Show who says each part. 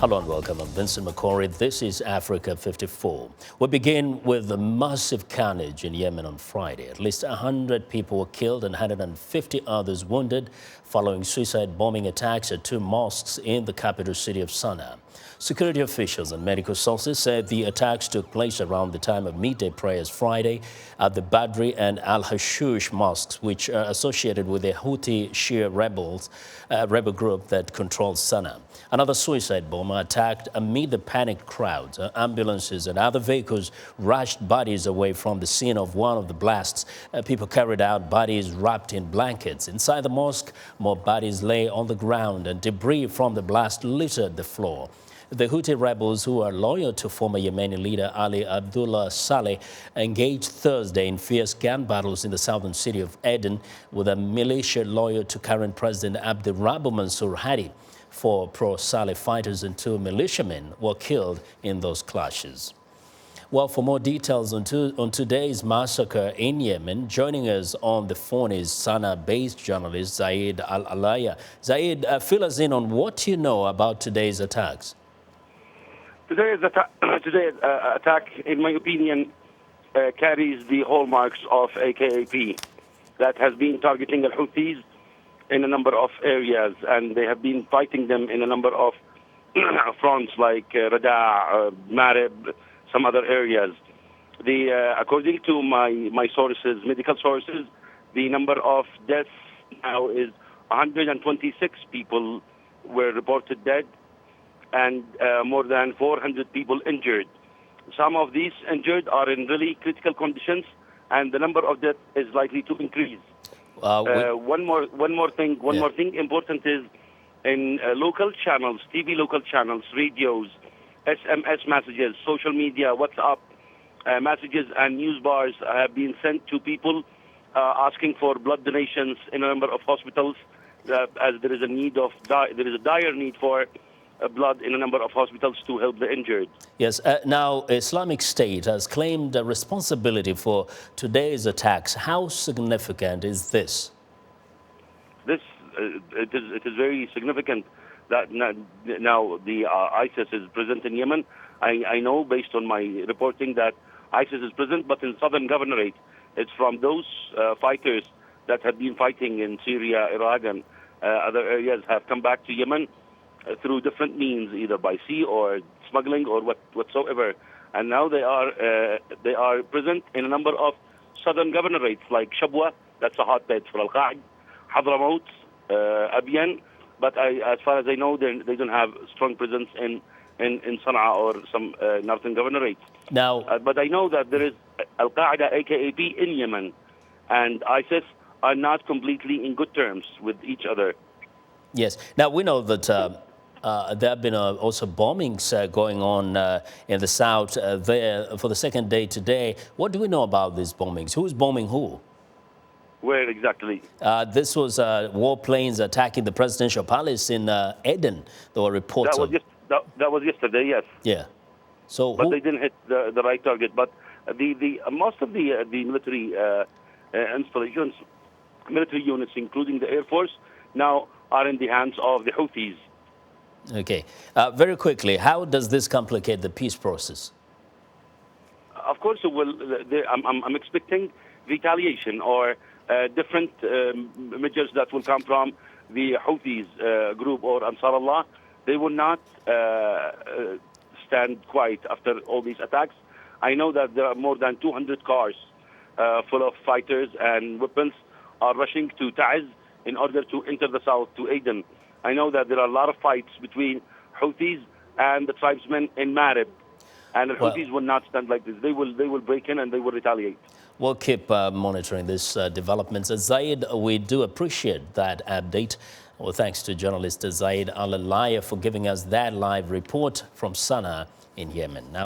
Speaker 1: Hello and welcome. I'm Vincent Makori. This is Africa 54. We begin with the massive carnage in Yemen on Friday. At least 100 people were killed and 150 others wounded following suicide bombing attacks at two mosques in the capital city of Sanaa. Security officials and medical sources said the attacks took place around the time of midday prayers Friday at the Badr and al-Hashoosh mosques, which are associated with the Houthi Shia rebel group that controls Sanaa. Another suicide bomber attacked amid the panicked crowds. Ambulances and other vehicles rushed bodies away from the scene of one of the blasts. People carried out bodies wrapped in blankets. Inside the mosque, more bodies lay on the ground and debris from the blast littered the floor. The Houthi rebels, who are loyal to former Yemeni leader Ali Abdullah Saleh, engaged Thursday in fierce gun battles in the southern city of Aden with a militia loyal to current President Abdurrahman Mansour Hadi. 4 pro-Saleh fighters and 2 militiamen were killed in those clashes. Well, for more details on today's massacre in Yemen, joining us on the phone is Sanaa-based journalist Zaid al-Alaya'a. Zaid, fill us in on what you know about today's attacks.
Speaker 2: Today's attack, in my opinion, carries the hallmarks of AKAP that has been targeting al-Houthis in a number of areas, and they have been fighting them in a number of fronts like Rada, Marib, some other areas. According to my sources, medical sources, the number of deaths now is 126 people were reported dead, and more than 400 people injured. Some of these injured are in really critical conditions, and the number of deaths is likely to increase. One more thing important is in local channels, TV local channels, radios, SMS messages, social media, WhatsApp messages, and news bars have been sent to people asking for blood donations in a number of hospitals, as there is a dire need for blood in a number of hospitals to help the injured.
Speaker 1: Yes. Now, Islamic State has claimed responsibility for today's attacks. How significant is this?
Speaker 2: It is very significant that now the ISIS is present in Yemen. I know based on my reporting that ISIS is present, but in southern governorate. It's from those fighters that have been fighting in Syria, Iraq, and other areas have come back to Yemen through different means, either by sea or smuggling or whatsoever. And now they are present in a number of southern governorates like Shabwa, that's a hotbed for Al-Qaeda, Hadramaut, Abiyan, but as far as I know, they don't have strong presence in Sanaa or some northern governorates.
Speaker 1: Now,
Speaker 2: but I know that there is Al-Qaeda, AKAP, in Yemen, and ISIS are not completely in good terms with each other.
Speaker 1: Yes. Now, we know that there have been also bombings going on in the south there for the second day today. What do we know about these bombings? Who's bombing who?
Speaker 2: Where exactly?
Speaker 1: This was warplanes attacking the presidential palace in Aden. There were reports
Speaker 2: that was yesterday, yes.
Speaker 1: Yeah. So
Speaker 2: but they didn't hit the right target. But most of the military installations, military units, including the Air Force, now are in the hands of the Houthis.
Speaker 1: Okay. Very quickly, how does this complicate the peace process?
Speaker 2: Of course, it will. I'm expecting retaliation or different measures that will come from the Houthis group or Ansar Allah. They will not stand quiet after all these attacks. I know that there are more than 200 cars full of fighters and weapons are rushing to Taiz in order to enter the south to Aden. I know that there are a lot of fights between Houthis and the tribesmen in Marib, and the Houthis will not stand like this. They will break in and they will retaliate.
Speaker 1: We'll keep monitoring these developments. Zaid, we do appreciate that update. Well, thanks to journalist Zaid al-Alaya'a for giving us that live report from Sanaa in Yemen. Now